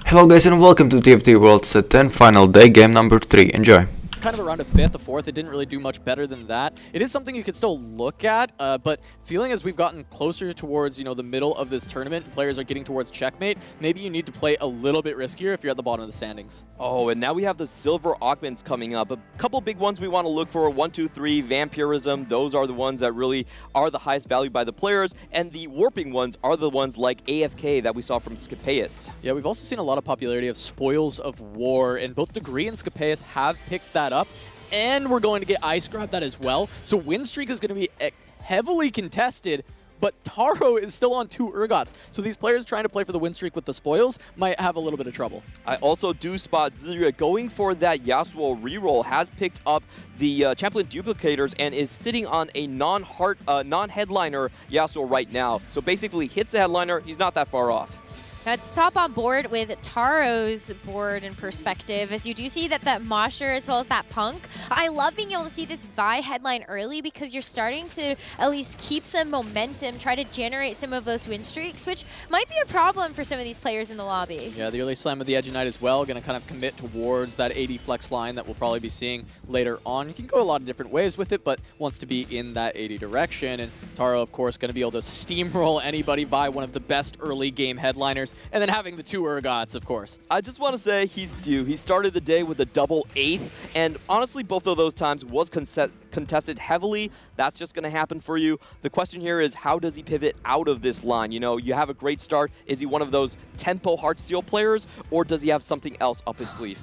Hello guys and welcome to TFT World Set 10 Final Day, game number 3. Enjoy. Kind of around a fifth, a fourth, it didn't really do much better than that. It is something you could still look at, but feeling as we've gotten closer towards, the middle of this tournament and players are getting towards checkmate, maybe you need to play a little bit riskier if you're at the bottom of the standings. Oh, and now we have the silver augments coming up. A couple big ones we want to look for: 1, 2, 3, vampirism. Those are the ones that really are the highest value by the players, and the warping ones are the ones like AFK that we saw from Scapeus. Yeah, we've also seen a lot of popularity of Spoils of War, and both Degree and Scapeus have picked that up, and we're going to get Ice Grab that as well. So win streak is going to be heavily contested, but Taro is still on 2 Urgots. So these players trying to play for the win streak with the spoils might have a little bit of trouble. I also do spot Zirya going for that Yasuo reroll, has picked up the Champion Duplicators and is sitting on a non-headliner Yasuo right now. So basically hits the headliner, he's not that far off. Let's top on board with Taro's board and perspective, as you do see that Mosher as well as that Punk. I love being able to see this Vi headline early because you're starting to at least keep some momentum, try to generate some of those win streaks, which might be a problem for some of these players in the lobby. Yeah, the early slam of the Edge Knight as well, going to kind of commit towards that 80 flex line that we'll probably be seeing later on. You can go a lot of different ways with it, but wants to be in that 80 direction. And Taro, of course, going to be able to steamroll anybody by one of the best early game headliners. And then having the 2 Urgots, of course. I just want to say he's due. He started the day with a double 8th, and honestly, both of those times was contested heavily. That's just going to happen for you. The question here is, how does he pivot out of this line? You have a great start. Is he one of those tempo Heartsteel players, or does he have something else up his sleeve?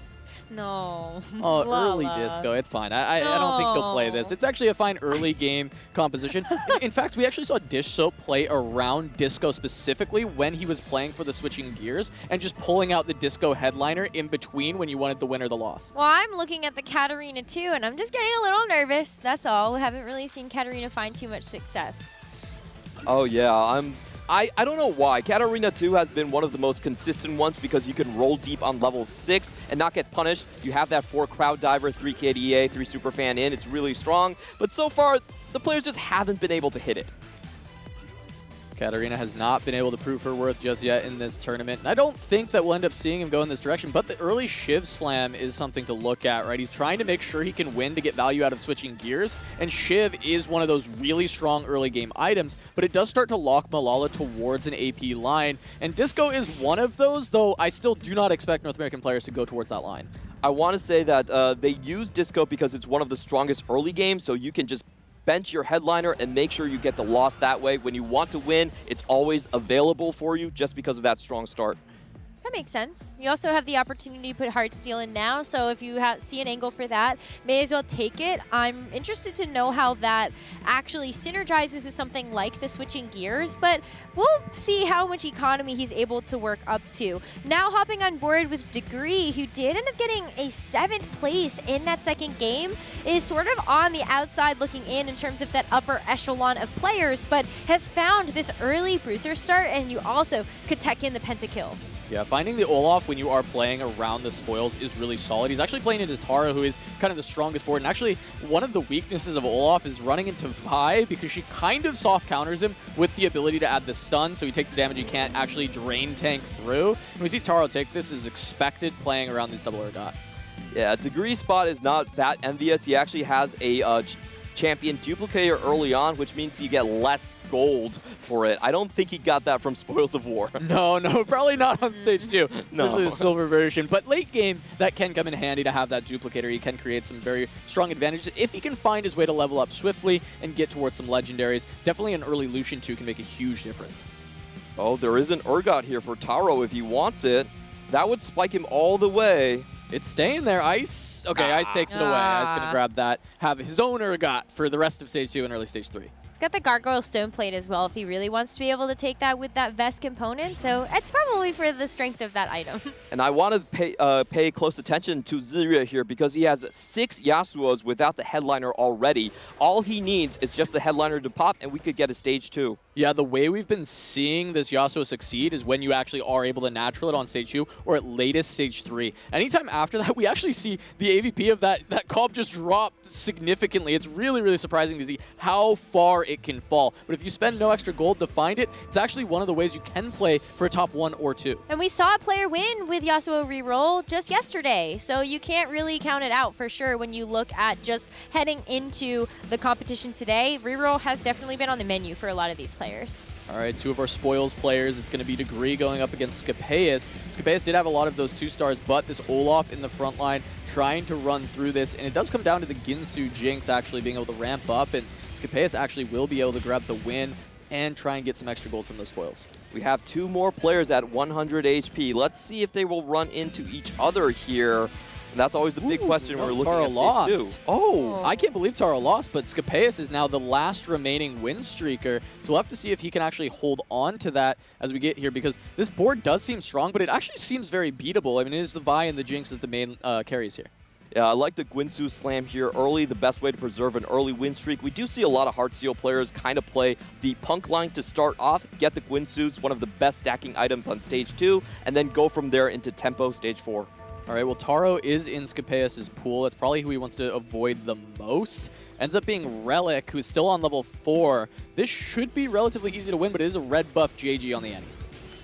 No. Oh, early disco. It's fine. I don't think he'll play this. It's actually a fine early game composition. In fact, we actually saw Dish Soap play around disco specifically when he was playing for the switching gears and just pulling out the disco headliner in between when you wanted the win or the loss. Well, I'm looking at the Katarina too, and I'm just getting a little nervous. That's all. We haven't really seen Katarina find too much success. Oh, yeah. I don't know why. Katarina 2 has been one of the most consistent ones because you can roll deep on level 6 and not get punished. You have that 4 Crowd Diver, 3 KDA, 3 Superfan in. It's really strong. But so far, the players just haven't been able to hit it. Katarina has not been able to prove her worth just yet in this tournament. And I don't think that we'll end up seeing him go in this direction, but the early Shiv Slam is something to look at, right? He's trying to make sure he can win to get value out of switching gears, and Shiv is one of those really strong early game items, but it does start to lock Malala towards an AP line, and Disco is one of those, though I still do not expect North American players to go towards that line. I want to say that they use Disco because it's one of the strongest early games, so you can just bench your headliner and make sure you get the loss that way. When you want to win, it's always available for you just because of that strong start. That makes sense. You also have the opportunity to put Heartsteel in now, so if you see an angle for that, may as well take it. I'm interested to know how that actually synergizes with something like the switching gears, but we'll see how much economy he's able to work up to. Now hopping on board with Degree, who did end up getting a 7th place in that second game, is sort of on the outside looking in terms of that upper echelon of players, but has found this early bruiser start, and you also could tech in the pentakill. Yeah, finding the Olaf when you are playing around the spoils is really solid. He's actually playing into Tara, who is kind of the strongest board. And actually, one of the weaknesses of Olaf is running into Vi because she kind of soft counters him with the ability to add the stun, so he takes the damage he can't actually drain tank through. And we see Taro take this as expected playing around these double Urgot. Yeah, Degree spot is not that envious. He actually has a Champion Duplicator early on, which means you get less gold for it. I don't think he got that from Spoils of War. No, probably not on stage 2, especially the silver version. But late game, that can come in handy to have that Duplicator. He can create some very strong advantages if he can find his way to level up swiftly and get towards some legendaries. Definitely an early Lucian 2 can make a huge difference. Oh, there is an Urgot here for Taro if he wants it. That would spike him all the way. It's staying there. Ice. Okay, Ice takes it away. Ice going to grab that, have his own Urgot for the rest of stage 2 and early stage 3. He's got the Gargoyle Stone Plate as well if he really wants to be able to take that with that vest component, so it's probably for the strength of that item. And I want to pay close attention to Zirya here because he has 6 Yasuos without the headliner already. All he needs is just the headliner to pop, and we could get a stage 2. Yeah, the way we've been seeing this Yasuo succeed is when you actually are able to natural it on stage 2 or at latest stage 3. Anytime after that, we actually see the AVP of that comp just drop significantly. It's really, really surprising to see how far it can fall. But if you spend no extra gold to find it, it's actually one of the ways you can play for a top 1 or 2. And we saw a player win with Yasuo reroll just yesterday, so you can't really count it out for sure when you look at just heading into the competition today. Reroll has definitely been on the menu for a lot of these players. All right, 2 of our spoils players. It's going to be Degree going up against Scapeus. Scapeus did have a lot of those 2 stars, but this Olaf in the front line trying to run through this, and it does come down to the Ginsu Jinx actually being able to ramp up, and Scapeus actually will be able to grab the win and try and get some extra gold from those spoils. We have 2 more players at 100 HP. Let's see if they will run into each other here. And that's always the big question when we're looking Taro at lost. stage 2. Oh! I can't believe Taro lost, but Scapeus is now the last remaining win streaker. So we'll have to see if he can actually hold on to that as we get here, because this board does seem strong, but it actually seems very beatable. I mean, it is the Vi and the Jinx as the main carries here. Yeah, I like the Gwinsu slam here early, the best way to preserve an early win streak. We do see a lot of Heartsteel players kind of play the Punk line to start off, get the Gwinsus, one of the best stacking items on stage 2, and then go from there into tempo stage 4. All right, well, Taro is in Scapeus' pool. That's probably who he wants to avoid the most. Ends up being Relic, who's still on level 4. This should be relatively easy to win, but it is a red buff JG on the end.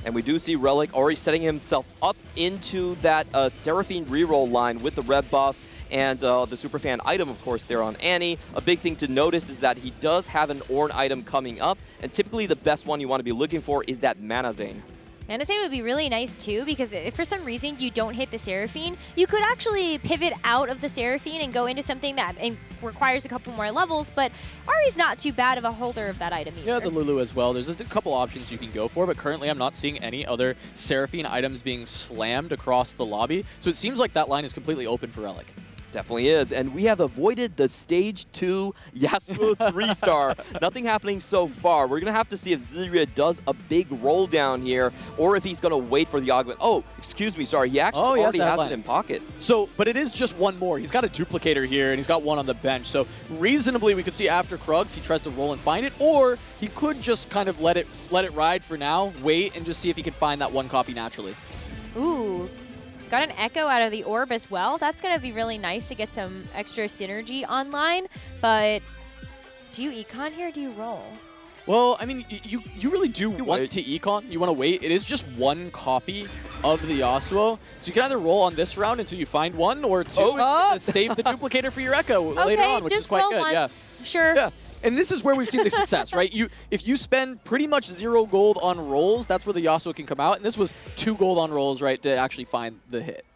And we do see Relic already setting himself up into that Seraphine reroll line with the red buff and the Superfan item, of course, there on Annie. A big thing to notice is that he does have an Ornn item coming up, and typically the best one you want to be looking for is that Mana Zane. Manasane would be really nice too, because if for some reason you don't hit the Seraphine, you could actually pivot out of the Seraphine and go into something that requires a couple more levels, but Ari's not too bad of a holder of that item either. Yeah, the Lulu as well. There's just a couple options you can go for, but currently I'm not seeing any other Seraphine items being slammed across the lobby, so it seems like that line is completely open for Relic. Definitely is, and we have avoided the stage 2 Yasuo 3-star. Nothing happening so far. We're going to have to see if Zirya does a big roll down here, or if he's going to wait for the augment. Oh, excuse me, sorry. He actually already has it in pocket. So, but it is just one more. He's got a duplicator here, and he's got one on the bench. So reasonably, we could see after Krugs, he tries to roll and find it, or he could just kind of let it ride for now, wait, and just see if he can find that one copy naturally. Ooh. Got an Echo out of the orb as well. That's going to be really nice to get some extra synergy online. But do you econ here or do you roll? Well, I mean, you really do want to econ. You want to wait. It is just one copy of the Yasuo. So you can either roll on this round until you find one, or two, save the duplicator for your Echo later on, which is quite good. Once. Yeah, sure. Yeah. And this is where we've seen the success, right? If you spend pretty much 0 gold on rolls, that's where the Yasuo can come out. And this was 2 gold on rolls, right, to actually find the hit.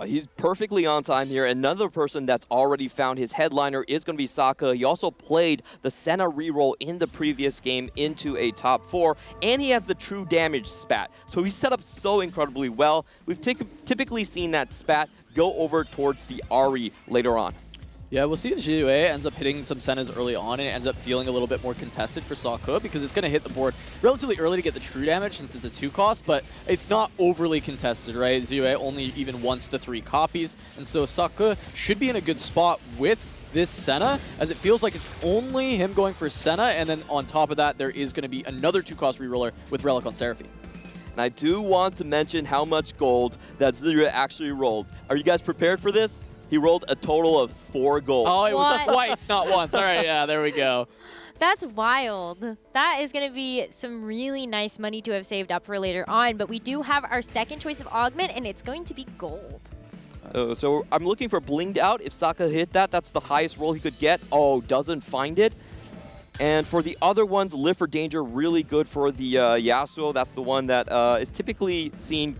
He's perfectly on time here. Another person that's already found his headliner is going to be Sokka. He also played the Senna reroll in the previous game into a top 4, and he has the true damage spat. So he's set up so incredibly well. We've typically seen that spat go over towards the Ahri later on. Yeah, we'll see if Zhiyue ends up hitting some Sennas early on, and it ends up feeling a little bit more contested for Sokka, because it's going to hit the board relatively early to get the true damage since it's a 2 cost, but it's not overly contested, right? Zhiyue only even wants the 3 copies, and so Sokka should be in a good spot with this Senna, as it feels like it's only him going for Senna, and then on top of that, there is going to be another 2-cost reroller with Relic on Seraphine. And I do want to mention how much gold that Zirya actually rolled. Are you guys prepared for this? He rolled a total of 4 gold. Oh, it was twice, not once. All right, yeah, there we go. That's wild. That is going to be some really nice money to have saved up for later on, but we do have our second choice of augment, and it's going to be gold. So I'm looking for Blinged Out. If Sokka hit that, that's the highest roll he could get. Oh, doesn't find it. And for the other ones, Live for Danger, really good for the Yasuo. That's the one that is typically seen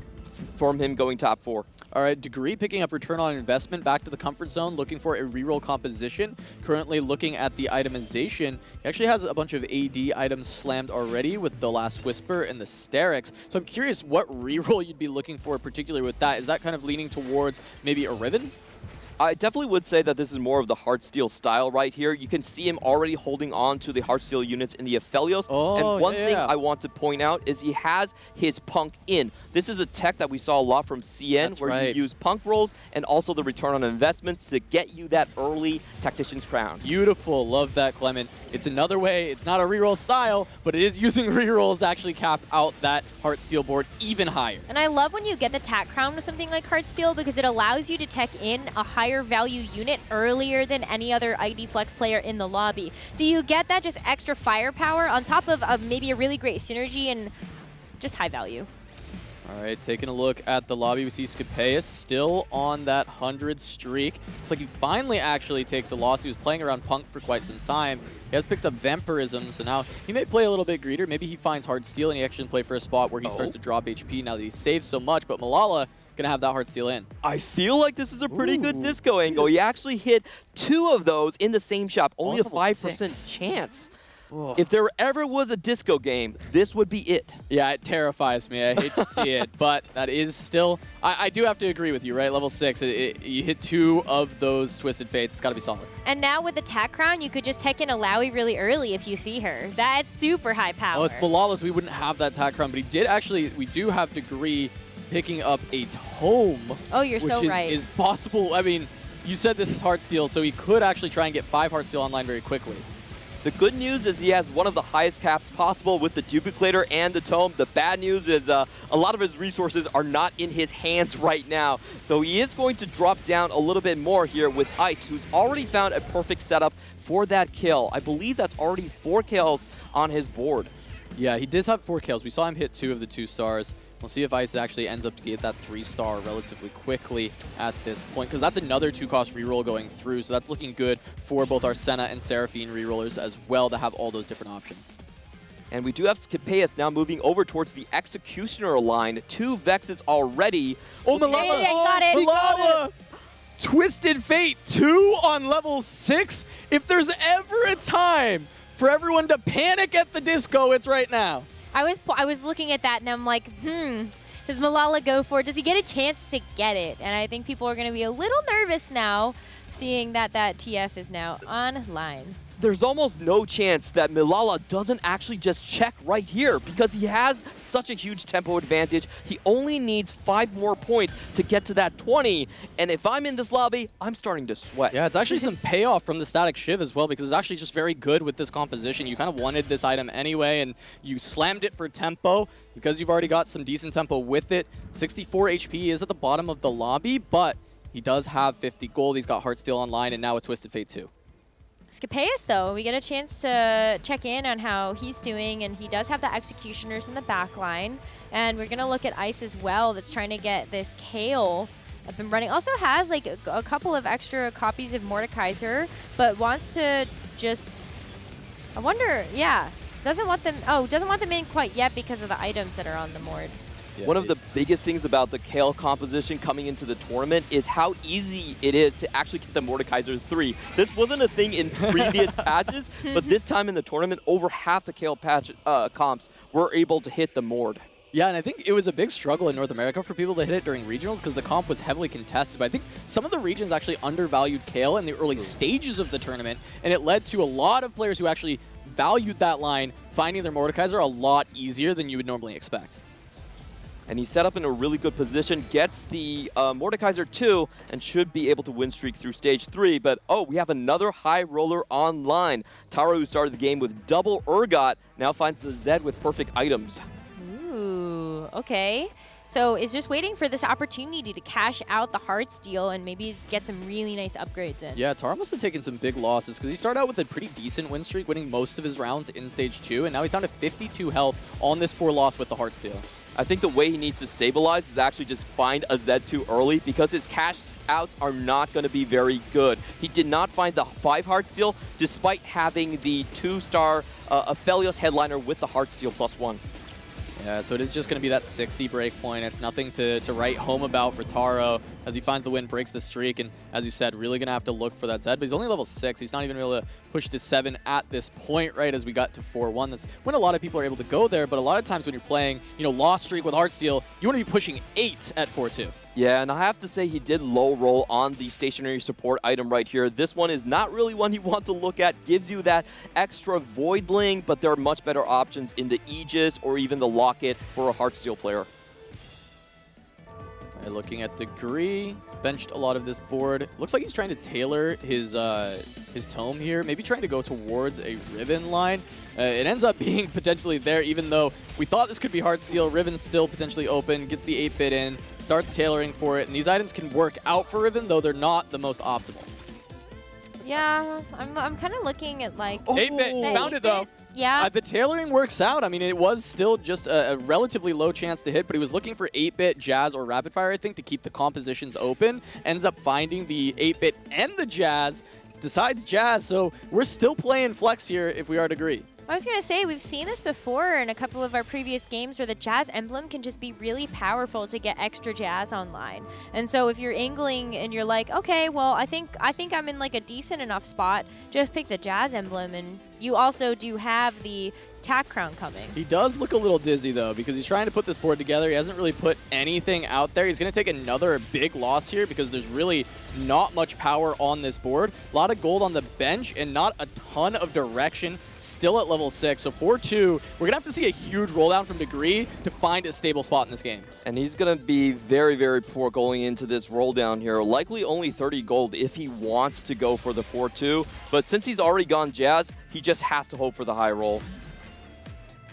from him going top 4. All right, Degree picking up return on investment back to the comfort zone, looking for a reroll composition. Currently looking at the itemization. He actually has a bunch of AD items slammed already with the Last Whisper and the Sterix. So I'm curious what reroll you'd be looking for, particularly with that. Is that kind of leaning towards maybe a Riven? I definitely would say that this is more of the Heartsteel style right here. You can see him already holding on to the Heartsteel units in the Aphelios. Oh, and one yeah, thing yeah. I want to point out is he has his Punk in. This is a tech that we saw a lot from CN, That's where right. you use Punk rolls and also the return on investments to get you that early Tactician's Crown. Beautiful. Love that, Clement. It's another way. It's not a reroll style, but it is using rerolls to actually cap out that Heartsteel board even higher. And I love when you get the Tac Crown with something like Heartsteel because it allows you to tech in a higher value unit earlier than any other ID Flex player in the lobby. So you get that just extra firepower on top of maybe a really great synergy and just high value. All right, taking a look at the lobby, we see Scapeus still on that 100 streak. Looks like he finally actually takes a loss. He was playing around Punk for quite some time. He has picked up Vampirism, so now he may play a little bit greedier. Maybe he finds Heartsteel and he actually can play for a spot where he starts to drop HP now that he's saved so much. But Malala gonna have that Heartsteel in. I feel like this is a pretty good disco angle. He actually hit 2 of those in the same shop, only a level 5% 6. chance. Ugh. If there ever was a disco game, this would be it. Yeah, it terrifies me. I hate to see it, but that is still... I do have to agree with you, right? Level 6, you hit 2 of those Twisted Fates. It's got to be solid. And now with the Tac Crown, you could just tech in Alawi really early if you see her. That's super high power. Oh, it's Malala, so we wouldn't have that Tac Crown, but he did actually... We do have Degree picking up a Tome. Oh, you're so which right. is possible. I mean, you said this is Heartsteel, so he could actually try and get 5 Heartsteel online very quickly. The good news is he has one of the highest caps possible with the Duplicator and the Tome. The bad news is a lot of his resources are not in his hands right now. So he is going to drop down a little bit more here with Ice, who's already found a perfect setup for that kill. I believe that's already 4 kills on his board. Yeah, he does have 4 kills. We saw him hit 2 of the 2 stars. We'll see if Ice actually ends up to get that 3-star relatively quickly at this point, because that's another 2-cost reroll going through, so that's looking good for both our Senna and Seraphine rerollers as well to have all those different options. And we do have Scapeus now moving over towards the Executioner line. 2 Vexes already. Oh, Malala! Hey, got it. He got it! Twisted Fate 2 on level 6. If there's ever a time for everyone to panic at the disco, it's right now. I was looking at that and I'm like, does Malala go for it? Does he get a chance to get it? And I think people are going to be a little nervous now, seeing that that TF is now online. There's almost no chance that Malala doesn't actually just check right here because he has such a huge tempo advantage. He only needs 5 more points to get to that 20. And if I'm in this lobby, I'm starting to sweat. Yeah, it's actually some payoff from the Static Shiv as well, because it's actually just very good with this composition. You kind of wanted this item anyway, and you slammed it for tempo because you've already got some decent tempo with it. 64 HP is at the bottom of the lobby, but he does have 50 gold. He's got Heartsteel online, and now a Twisted Fate 2. Scapeus, though, we get a chance to check in on how he's doing, and he does have the Executioners in the back line. And we're going to look at Ice as well, that's trying to get this Kale up and running. Also has like a couple of extra copies of Mordekaiser, but wants to just, I wonder, yeah, doesn't want them in quite yet because of the items that are on the Mord. Yeah, One of the biggest things about the Kale composition coming into the tournament is how easy it is to actually get the Mordekaiser 3. This wasn't a thing in previous patches, but this time in the tournament, over half the Kale patch comps were able to hit the Mord. Yeah, and I think it was a big struggle in North America for people to hit it during regionals because the comp was heavily contested. But I think some of the regions actually undervalued Kale in the early stages of the tournament, and it led to a lot of players who actually valued that line finding their Mordekaiser a lot easier than you would normally expect. And he's set up in a really good position, gets the Mordekaiser 2, and should be able to win streak through stage 3. But, oh, we have another high roller online. Taro, who started the game with double Urgot, now finds the Zed with perfect items. Ooh, okay. So is just waiting for this opportunity to cash out the Heartsteel and maybe get some really nice upgrades in. Yeah, Taro must have taken some big losses because he started out with a pretty decent win streak, winning most of his rounds in stage 2, and now he's down to 52 health on this 4 loss with the Heartsteel. I think the way he needs to stabilize is actually just find a Z2 early because his cash outs are not going to be very good. He did not find the 5 Heartsteel despite having the 2-star Aphelios headliner with the Heartsteel +1. Yeah, so it is just going to be that 60 break point. It's nothing to write home about for Taro as he finds the win, breaks the streak, and as you said, really going to have to look for that Zed. But he's only level 6. He's not even able to push to 7 at this point, right, as we got to 4-1. That's when a lot of people are able to go there, but a lot of times when you're playing, lost streak with Heartsteel, you want to be pushing 8 at 4-2. Yeah, and I have to say he did low roll on the stationary support item right here. This one is not really one you want to look at. Gives you that extra Voidling, but there are much better options in the Aegis or even the Locket for a Heartsteel player. Looking at Degree, he's benched a lot of this board. Looks like he's trying to tailor his tome here, maybe trying to go towards a Riven line. It ends up being potentially there, even though we thought this could be Heartsteel. Riven's still potentially open, gets the 8-bit in, starts tailoring for it, and these items can work out for Riven, though they're not the most optimal. Yeah, I'm kind of looking at like... 8-bit, found it though. Yeah. The tailoring works out. I mean, it was still just a relatively low chance to hit, but he was looking for 8-bit, Jazz, or Rapid Fire, I think, to keep the compositions open. Ends up finding the 8-bit and the Jazz. Decides Jazz, so we're still playing Flex here if we are Degree. I was going to say, we've seen this before in a couple of our previous games where the Jazz emblem can just be really powerful to get extra Jazz online. And so if you're angling and you're like, okay, well, I think I'm in like a decent enough spot, just pick the Jazz emblem, and you also do have the Tack Crown coming. He does look a little dizzy, though, because he's trying to put this board together. He hasn't really put anything out there. He's going to take another big loss here because there's really not much power on this board. A lot of gold on the bench and not a ton of direction. Still at level 6. So 4-2, we're going to have to see a huge roll down from Degree to find a stable spot in this game. And he's going to be very, very poor going into this roll down here. Likely only 30 gold if he wants to go for the 4-2. But since he's already gone Jazz, he just has to hope for the high roll.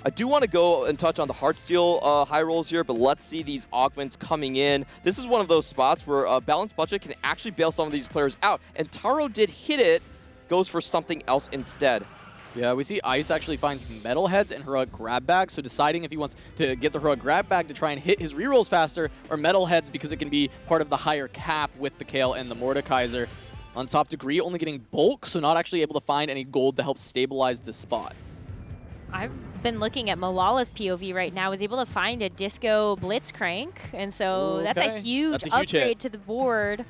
I do want to go and touch on the Heartsteel high rolls here, but let's see these augments coming in. This is one of those spots where Balanced Budget can actually bail some of these players out. And Taro did hit it, goes for something else instead. Yeah, we see Ice actually finds Metalheads and Heroic Grab Bag, so deciding if he wants to get the Heroic Grab Bag to try and hit his rerolls faster, or Metalheads because it can be part of the higher cap with the Kale and the Mordekaiser. On top, Degree only getting bulk, so not actually able to find any gold to help stabilize the spot. I've been looking at Malala's POV right now, was able to find a Disco Blitzcrank, and so that's a huge upgrade hit to the board.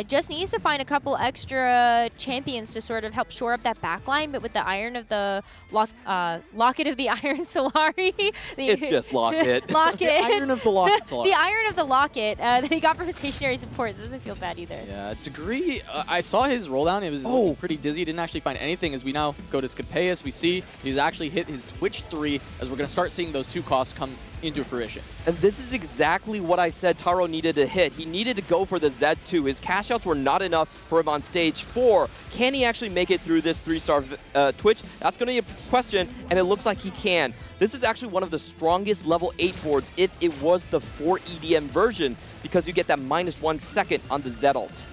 Just needs to find a couple extra champions to sort of help shore up that backline, but with the Iron of the Locket of the Iron Solari. It's just Locket. Locket. The Iron of the Locket Solari. The Iron of the Locket that he got from stationary support. It doesn't feel bad either. Yeah, Degree, I saw his roll down. It was pretty dizzy. Didn't actually find anything. As we now go to Scapeus, we see he's actually hit his Twitch 3 as we're going to start seeing those 2 costs come into fruition. And this is exactly what I said Taro needed to hit. He needed to go for the Z2. His cash outs were not enough for him on stage 4. Can he actually make it through this 3-star Twitch? That's going to be a question, and it looks like he can. This is actually one of the strongest level 8 boards if it was the 4 EDM version, because you get that -1 second on the Z ult.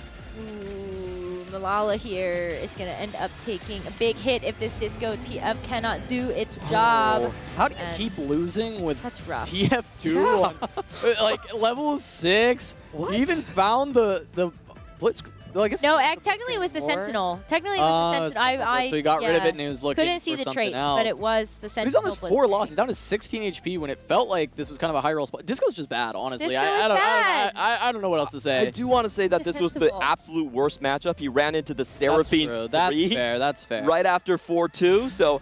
Malala here is going to end up taking a big hit if this Disco TF cannot do its job. How do you keep losing with that's rough. TF2 on like level 6? What? He even found the Blitz. Well, I guess no, technically it was the Sentinel. Technically it was the Sentinel. So he got rid of it and he was looking couldn't see for the traits, else. but it was the Sentinel. He's on this 4 loss. He's down to 16 HP when it felt like this was kind of a high roll spot. Disco's just bad, honestly. Disco is bad. I don't know what else to say. I do want to say that this was the absolute worst matchup. He ran into the Seraphine 3 That's fair. That's fair. right after 4-2. So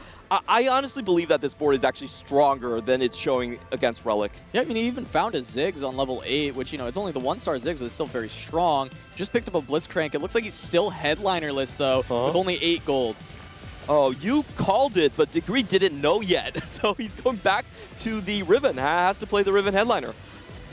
I honestly believe that this board is actually stronger than it's showing against Relic. Yeah, I mean, he even found a Ziggs on level 8, which, you know, it's only the 1-star Ziggs, but it's still very strong. Just picked up a Blitzcrank. It looks like he's still headlinerless, though, with only 8 gold. Oh, you called it, but Degree didn't know yet. So he's going back to the Riven. Has to play the Riven headliner.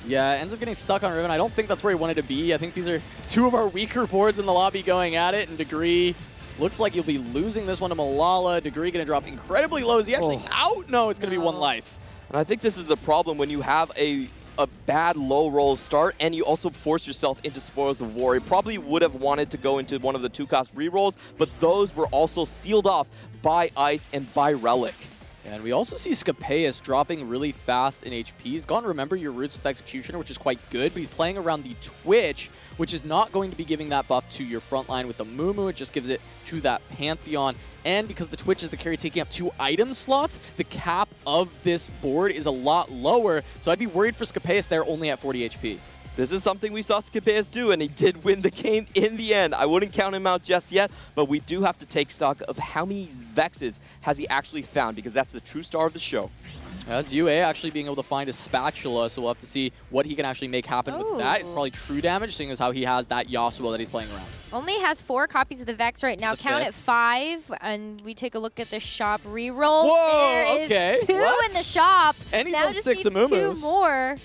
Yeah, ends up getting stuck on Riven. I don't think that's where he wanted to be. I think these are 2 of our weaker boards in the lobby going at it, and Degree looks like you'll be losing this one to Malala. Degree going to drop incredibly low. Is he actually out? No, it's going to be 1 life. And I think this is the problem when you have a bad low roll start and you also force yourself into Spoils of War. He probably would have wanted to go into one of the 2-cost rerolls, but those were also sealed off by Ice and by Relic. And we also see Scapeus dropping really fast in HP. He's gone Remember Your Roots with Executioner, which is quite good, but he's playing around the Twitch, which is not going to be giving that buff to your front line with the Mumu. It just gives it to that Pantheon. And because the Twitch is the carry taking up 2 item slots, the cap of this board is a lot lower. So I'd be worried for Scapeus there only at 40 HP. This is something we saw Scapeus do, and he did win the game in the end. I wouldn't count him out just yet, but we do have to take stock of how many Vexes has he actually found, because that's the true star of the show. As UA actually being able to find a spatula, so we'll have to see what he can actually make happen with that. It's probably true damage, seeing as how he has that Yasuo that he's playing around. Only has 4 copies of the Vex right now. Count at 5, and we take a look at the shop reroll. Whoa, there okay. is 2 in the shop. And he's now on just 6 needs Amumu's. 2 more.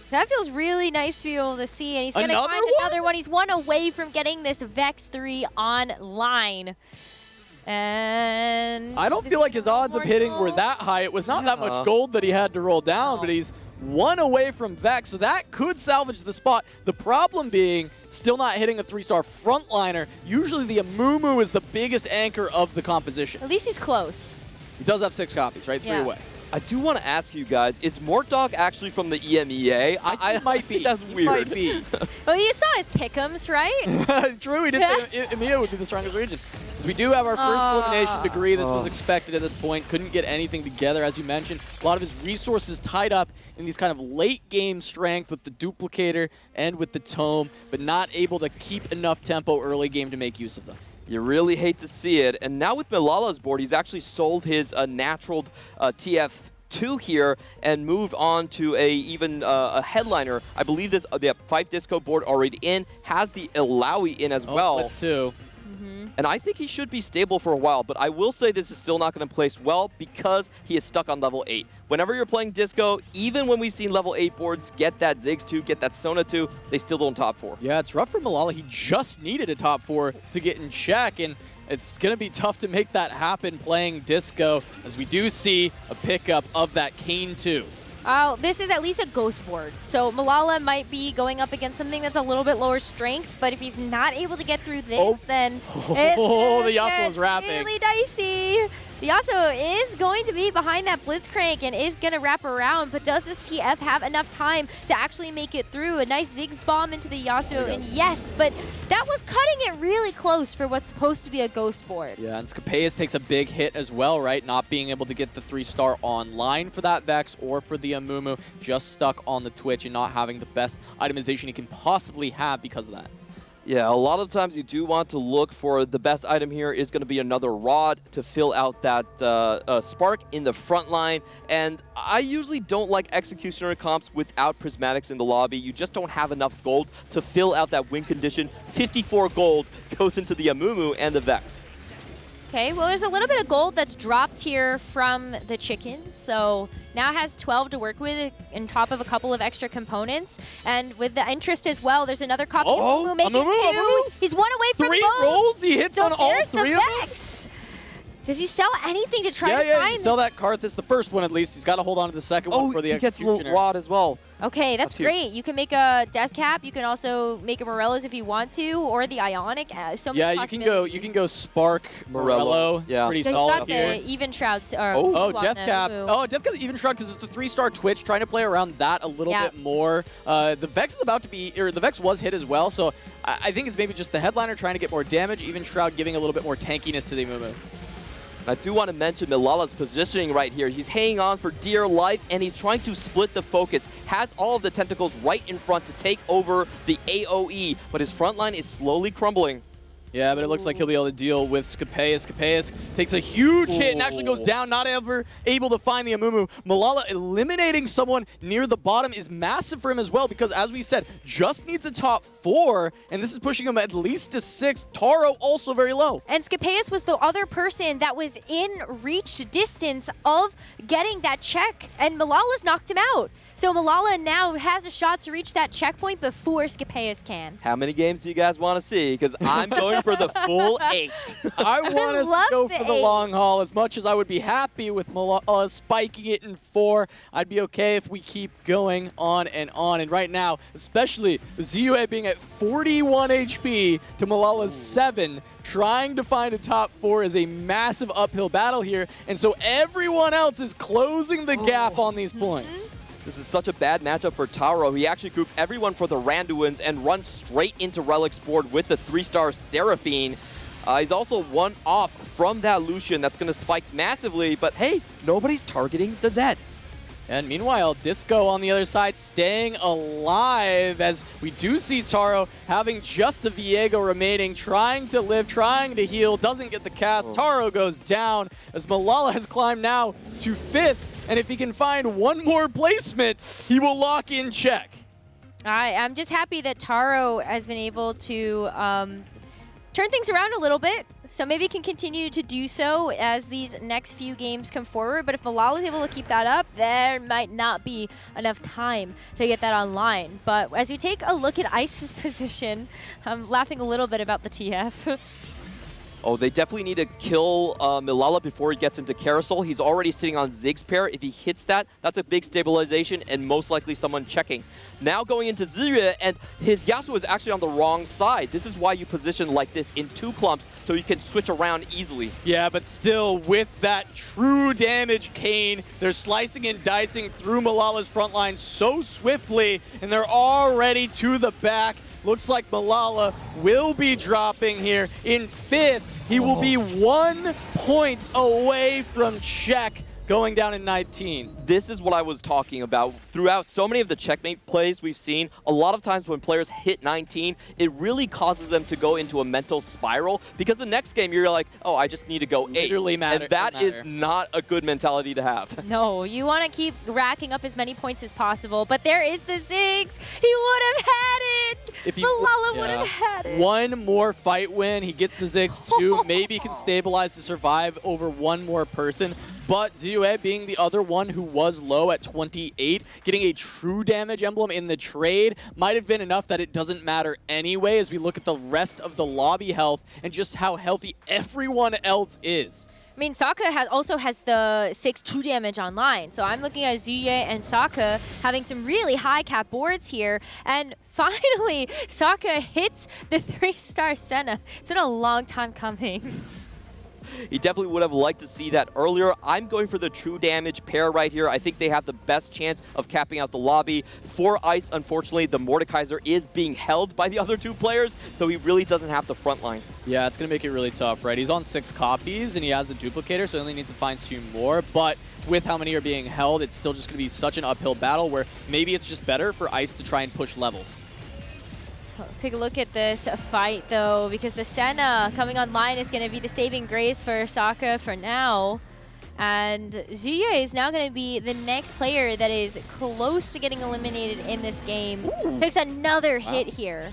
That feels really nice to be able to see, and he's going to Another find one? another one. He's 1 away from getting this Vex 3 online. And I don't feel like his odds of hitting were that high. It was not that much gold that he had to roll down, but he's 1 away from Vex, so that could salvage the spot. The problem being still not hitting a 3-star frontliner. Usually the Amumu is the biggest anchor of the composition. at least he's close. He does have 6 copies, right? 3 Yeah. away. I do want to ask you guys, is Mortdog actually from the EMEA? I might be. That's He weird. might be. Well, you saw his pick'ems, right? True, he did say EMEA would be the strongest region. Because we do have our first elimination degree. This was expected at this point. Couldn't get anything together, as you mentioned. A lot of his resources tied up in these kind of late game strength with the duplicator and with the tome, but not able to keep enough tempo early game to make use of them. You really hate to see it. And now with Malala's board, he's actually sold his natural TF2 here and moved on to a headliner. I believe this they have 5 disco board already in, has the Ilaoi in as well. Blitz too. And I think he should be stable for a while, but I will say this is still not going to place well because he is stuck on level 8. Whenever you're playing disco, even when we've seen level 8 boards get that Ziggs 2, get that Sona 2, they still don't top 4. Yeah, it's rough for Malala. He just needed a top 4 to get in check, and it's going to be tough to make that happen playing disco, as we do see a pickup of that Kane 2. Oh, this is at least a ghost board. So Malala might be going up against something that's a little bit lower strength, but if he's not able to get through this, then the Yasuo is wrapping. really dicey. The Yasuo is going to be behind that Blitzcrank and is going to wrap around, but does this TF have enough time to actually make it through? A nice Ziggs bomb into the Yasuo, and yes, but that was cutting it really close for what's supposed to be a ghost board. Yeah, and Scapeus takes a big hit as well, right? Not being able to get the 3-star online for that Vex or for the Amumu, just stuck on the Twitch and not having the best itemization he can possibly have because of that. Yeah, a lot of times you do want to look for the best item here is going to be another rod to fill out that spark in the front line. And I usually don't like executioner comps without prismatics in the lobby. You just don't have enough gold to fill out that win condition. 54 gold goes into the Amumu and the Vex. Okay, well, there's a little bit of gold that's dropped here from the chickens, so now has 12 to work with on top of a couple of extra components. And with the interest as well, there's another copy of Amumu making Amumu. 2. He's 1 away from 3 both. rolls, he hits So on all there's 3 the of them? Vex. Does he sell anything to try to Yeah, find you sell this? that Karthus, the first one at least. He's got to hold on to the second one for the he gets a little executioner. rod as well. Okay, that's That's huge. great. You can make a Death Cap. You can also make a Morello's if you want to, or the Ionic. So many Yeah, possibilities. you can go Spark, Morello. Yeah. Pretty He's solid got here. the Even Shroud. Oh, Death Cap. Oh, Death Cap even shroud because it's the 3-star Twitch, trying to play around that a little bit more. The Vex is about to be, or the Vex was hit as well, so I think it's maybe just the headliner trying to get more damage, even Shroud giving a little bit more tankiness to the Amumu. I do want to mention Malala's positioning right here. He's hanging on for dear life, and he's trying to split the focus. Has all of the tentacles right in front to take over the AoE, but his front line is slowly crumbling. Yeah, but it looks like he'll be able to deal with Scapeus. Scapeus takes a huge hit and actually goes down, not ever able to find the Amumu. Malala eliminating someone near the bottom is massive for him as well because, as we said, just needs a top 4, and this is pushing him at least to 6. Taro also very low. And Scapeus was the other person that was in reach distance of getting that check, and Malala's knocked him out. So Malala now has a shot to reach that checkpoint before Scapeus can. How many games do you guys want to see? Because I'm going for the full 8. I want us to love go the for the 8. long haul. As much as I would be happy with Malala spiking it in 4, I'd be okay if we keep going on. And right now, especially ZUA being at 41 HP to Malala's 7, trying to find a top 4 is a massive uphill battle here. And so everyone else is closing the gap on these points. This is such a bad matchup for Taro. He actually grouped everyone for the Randuins and run straight into Relic's board with the 3-star Seraphine. He's also 1 off from that Lucian that's going to spike massively, but hey, nobody's targeting the Zed. And meanwhile, Disco on the other side staying alive as we do see Taro having just a Viego remaining, trying to live, trying to heal, doesn't get the cast. Taro goes down as Malala has climbed now to 5th, and if he can find one more placement, he will lock in check. I'm just happy that Taro has been able to turn things around a little bit. So maybe he can continue to do so as these next few games come forward. But if Malala is able to keep that up, there might not be enough time to get that online. But as we take a look at Ice's position, I'm laughing a little bit about the TF. Oh, they definitely need to kill Malala before he gets into Carousel. He's already sitting on Ziggs pair. If he hits that, that's a big stabilization and most likely someone checking. Now going into Zirue, and his Yasuo is actually on the wrong side. This is why you position like this in 2 clumps so you can switch around easily. Yeah, but still with that true damage Kane, they're slicing and dicing through Malala's front line so swiftly, and they're already to the back. Looks like Malala will be dropping here in 5th. He will be 1 point away from check, going down in 19. This is what I was talking about. Throughout so many of the checkmate plays we've seen, a lot of times when players hit 19, it really causes them to go into a mental spiral because the next game you're like, oh, I just need to go 8. Literally and that is not a good mentality to have. No, you want to keep racking up as many points as possible, but there is the Ziggs. He would have had it. Malala would have had it. One more fight win, he gets the Ziggs too. Maybe he can stabilize to survive over one more person. But Ziyue being the other one who was low at 28, getting a true damage emblem in the trade might have been enough that it doesn't matter anyway as we look at the rest of the lobby health and just how healthy everyone else is. I mean, Sokka also has the 6 true damage online. So I'm looking at Ziyue and Sokka having some really high cap boards here. And finally, Sokka hits the 3-star Senna. It's been a long time coming. He definitely would have liked to see that earlier. I'm going for the true damage pair right here. I think they have the best chance of capping out the lobby. For Ice, unfortunately, the Mordekaiser is being held by the other 2 players, so he really doesn't have the front line. Yeah, it's going to make it really tough, right? He's on 6 copies, and he has a duplicator, so he only needs to find 2 more. But with how many are being held, it's still just going to be such an uphill battle where maybe it's just better for Ice to try and push levels. Take a look at this fight, though, because the Senna coming online is going to be the saving grace for Sokka for now. And Ziyue is now going to be the next player that is close to getting eliminated in this game. Ooh. Picks another hit here.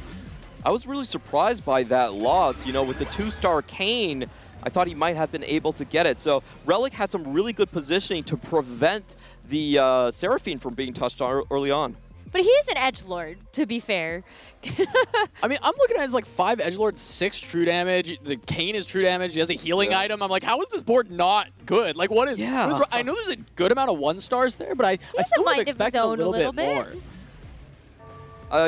I was really surprised by that loss. You know, with the 2-star Kane, I thought he might have been able to get it. So Relic had some really good positioning to prevent the Seraphine from being touched on early on. But he is an edgelord, to be fair. I mean, I'm looking at his like 5 edgelords, 6 true damage. The Kane is true damage. He has a healing item. I'm like, how is this board not good? Like, what is? Yeah. What is, I know there's a good amount of 1-stars there, but I still would have expected a little bit more.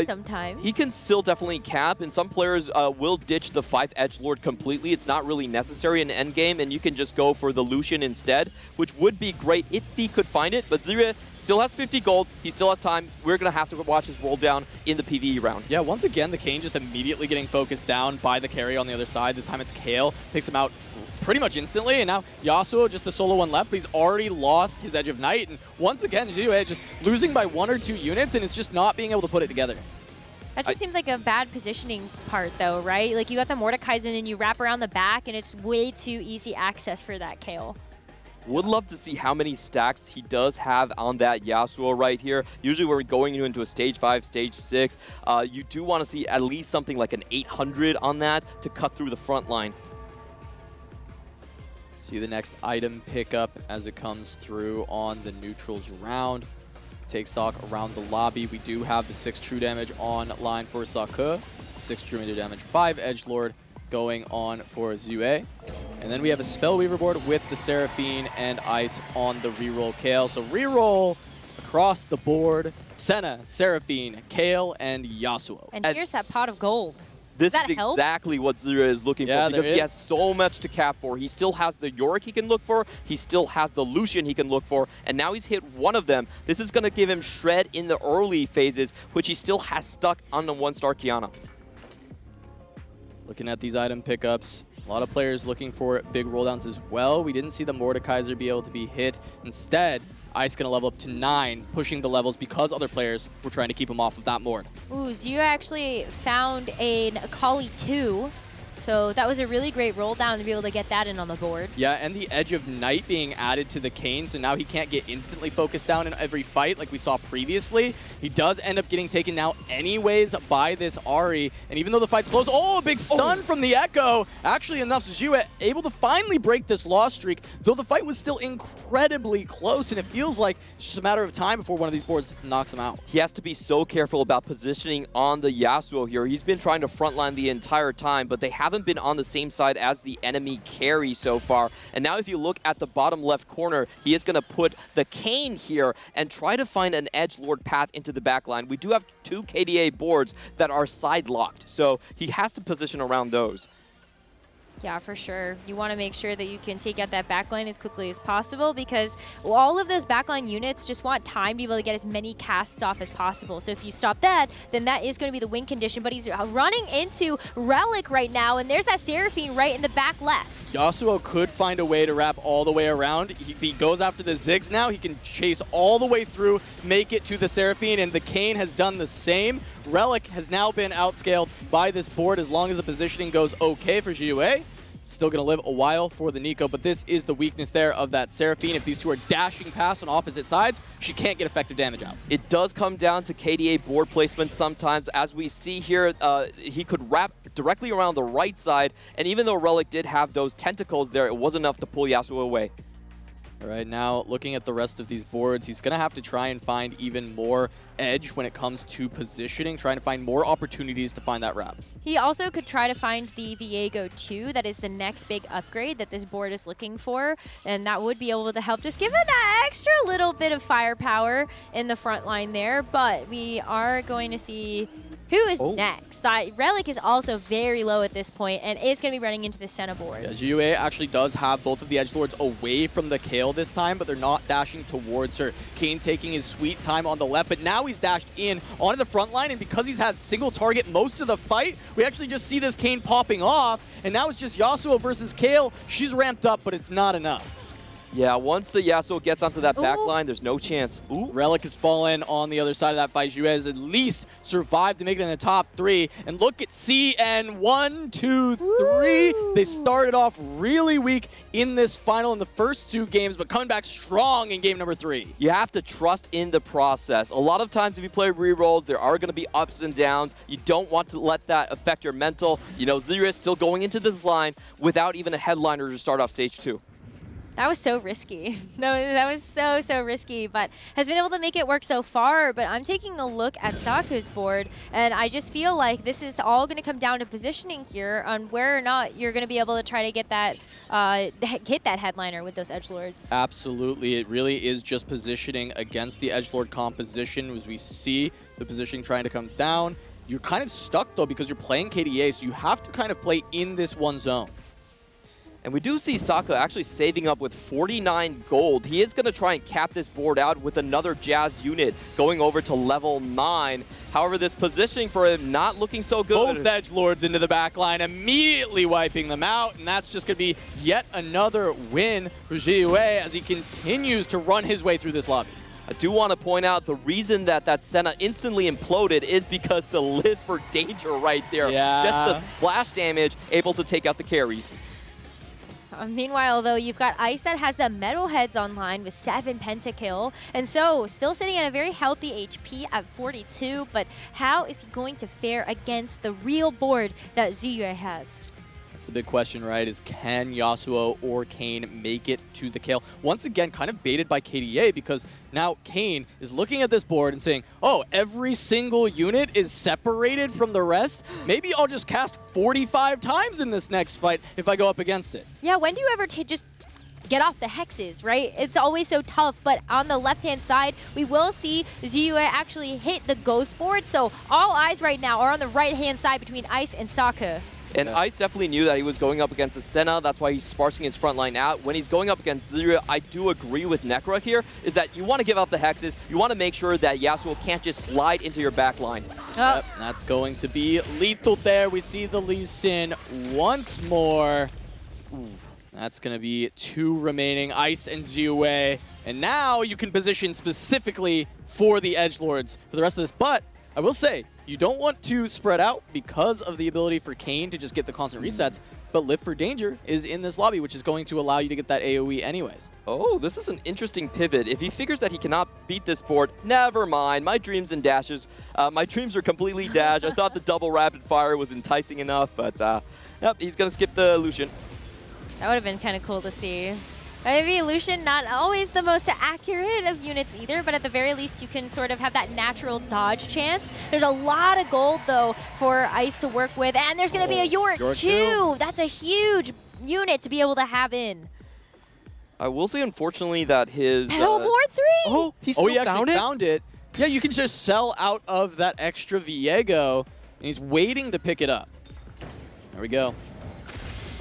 Sometimes. He can still definitely cap, and some players will ditch the 5th edgelord completely. It's not really necessary in endgame, and you can just go for the Lucian instead, which would be great if he could find it. But Zirue still has 50 gold. He still has time. We're going to have to watch his roll down in the PvE round. Yeah, once again, the Kane just immediately getting focused down by the carry on the other side. This time it's Kale. Takes him out pretty much instantly, and now Yasuo, just the solo one left, but he's already lost his Edge of Night, and once again, Ziyue just losing by 1 or 2 units, and it's just not being able to put it together. That just seems like a bad positioning part, though, right? Like, you got the Mordekaiser, and then you wrap around the back, and it's way too easy access for that Kale. Would love to see how many stacks he does have on that Yasuo right here. Usually when we're going into a stage 5, stage 6, you do want to see at least something like an 800 on that to cut through the front line. See the next item pickup as it comes through on the neutrals round. Take stock around the lobby. We do have the 6 true damage on line for Sokka, 6 true damage, 5 edgelord going on for Ziyue. And then we have a Spellweaver board with the Seraphine and Ice on the reroll Kale. So reroll across the board, Senna, Seraphine, Kale, and Yasuo. And here's that pot of gold. This Does is that help? exactly what Zirue is looking for because he has so much to cap for. He still has the Yorick he can look for. He still has the Lucian he can look for. And now he's hit one of them. This is going to give him Shred in the early phases, which he still has stuck on the 1-star Kiana. Looking at these item pickups, a lot of players looking for big rolldowns as well. We didn't see the Mordekaiser be able to be hit. Instead, Ice going to level up to 9, pushing the levels because other players were trying to keep him off of that board. Ooh, Zio actually found an Akali 2. So that was a really great roll down to be able to get that in on the board. Yeah, and the Edge of Night being added to the Kayn, so now he can't get instantly focused down in every fight like we saw previously. He does end up getting taken now anyways by this Ahri, and even though the fight's close, oh, a big stun from the Echo! Actually enough, Zhue able to finally break this loss streak, though the fight was still incredibly close, and it feels like it's just a matter of time before one of these boards knocks him out. He has to be so careful about positioning on the Yasuo here. He's been trying to frontline the entire time, but they haven't been on the same side as the enemy carry so far. And now if you look at the bottom left corner, he is going to put the Kayn here and try to find an edgelord path into the backline. We do have 2 KDA boards that are side locked, so he has to position around those. Yeah, for sure. You want to make sure that you can take out that backline as quickly as possible because all of those backline units just want time to be able to get as many casts off as possible. So if you stop that, then that is going to be the win condition. But he's running into Relic right now, and there's that Seraphine right in the back left. Yasuo could find a way to wrap all the way around. He goes after the Ziggs now. He can chase all the way through, make it to the Seraphine, and the Kayn has done the same. Relic has now been outscaled by this board as long as the positioning goes okay for Zhue. Still going to live a while for the Nico, but this is the weakness there of that Seraphine. If these two are dashing past on opposite sides, she can't get effective damage out. It does come down to KDA board placement sometimes. As we see here, he could wrap directly around the right side, and even though Relic did have those tentacles there, it was enough to pull Yasuo away. All right, now looking at the rest of these boards, he's going to have to try and find even more edge when it comes to positioning, trying to find more opportunities to find that wrap. He also could try to find the Viego 2. That is the next big upgrade that this board is looking for, and that would be able to help just give it that extra little bit of firepower in the front line there. But we are going to see who is next. Relic is also very low at this point and is going to be running into the Senna board. Yeah, Zhue actually does have both of the edgelords away from the Kayle this time, but they're not dashing towards her. Kayn taking his sweet time on the left, but now he's dashed in onto the front line, and because he's had single target most of the fight, we actually just see this Kayn popping off, and now it's just Yasuo versus Kayle. She's ramped up, but it's not enough. Yeah, once the Yasuo gets onto that back line, there's no chance. Ooh. Relic has fallen on the other side of that fight. Zhue has at least survived to make it in the top 3. And look at CN, 1, 2, 3. They started off really weak in this final in the first 2 games, but coming back strong in game number 3. You have to trust in the process. A lot of times if you play rerolls, there are going to be ups and downs. You don't want to let that affect your mental. You know, Zero is still going into this line without even a headliner to start off stage 2. That was so risky. That was so risky, but has been able to make it work so far. But I'm taking a look at Saku's board, and I just feel like this is all going to come down to positioning here on where or not you're going to be able to try to get that, hit that headliner with those edgelords. Absolutely. It really is just positioning against the edgelord composition as we see the positioning trying to come down. You're kind of stuck, though, because you're playing KDA, so you have to kind of play in this one zone. And we do see Saka actually saving up with 49 gold. He is going to try and cap this board out with another Jazz unit going over to level 9. However, this positioning for him not looking so good. Both edgelords into the back line, immediately wiping them out, and that's just going to be yet another win for Zhue as he continues to run his way through this lobby. I do want to point out the reason that Senna instantly imploded is because the lid for danger right there. Yeah. Just the splash damage able to take out the carries. Meanwhile, though, you've got Ice that has the Metalheads online with 7 pentakill, and so still sitting at a very healthy HP at 42, but how is he going to fare against the real board that Zhue has? That's the big question, right, is can Yasuo or Kayn make it to the Kayle? Once again, kind of baited by KDA because now Kayn is looking at this board and saying, oh, every single unit is separated from the rest? Maybe I'll just cast 45 times in this next fight if I go up against it. Yeah, when do you ever just get off the hexes, right? It's always so tough, but on the left-hand side, we will see Zhue actually hit the ghost board, so all eyes right now are on the right-hand side between Ice and Saku. And Ice definitely knew that he was going up against the Senna. That's why he's sparsing his front line out. When he's going up against Zero, I do agree with Necra here, is that you want to give up the hexes. You want to make sure that Yasuo can't just slide into your back line. Yep, that's going to be lethal there. We see the Lee Sin once more. Ooh. That's going to be 2 remaining, Ice and Zue. And now you can position specifically for the edgelords for the rest of this. But I will say, you don't want to spread out because of the ability for Kayn to just get the constant resets. But Lift for Danger is in this lobby, which is going to allow you to get that AoE anyways. Oh, this is an interesting pivot. If he figures that he cannot beat this board, never mind. My dreams and dashes. My dreams are completely dashed. I thought the double rapid fire was enticing enough, but yep, he's going to skip the Lucian. That would have been kind of cool to see. Maybe Lucian, not always the most accurate of units either, but at the very least you can sort of have that natural dodge chance. There's a lot of gold, though, for Ice to work with, and there's going to be a Yorick, too. That's a huge unit to be able to have in. I will say, unfortunately, that his... more 3! Oh, he still he actually found it? Yeah, you can just sell out of that extra Viego, and he's waiting to pick it up. There we go.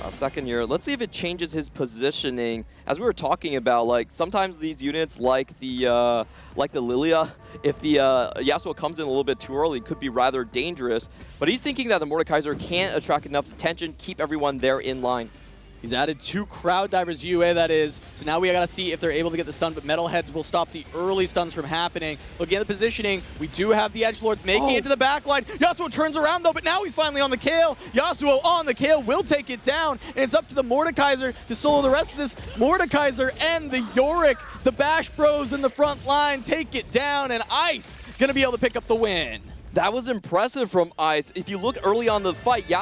Second year. Let's see if it changes his positioning. As we were talking about, like sometimes these units, like the Lilia, if the Yasuo comes in a little bit too early, it could be rather dangerous. But he's thinking that the Mordekaiser can't attract enough attention, keep everyone there in line. He's added 2 Crowd Divers UA, that is. So now we got to see if they're able to get the stun, but Metalheads will stop the early stuns from happening. Looking at the positioning, we do have the Edgelords making it to the backline. Yasuo turns around, though, but now he's finally on the Kayle. Yasuo on the Kayle will take it down, and it's up to the Mordekaiser to solo the rest of this. Mordekaiser and the Yorick, the Bash Bros in the front line, take it down, and Ice going to be able to pick up the win. That was impressive from Ice. If you look early on the fight, Yasuo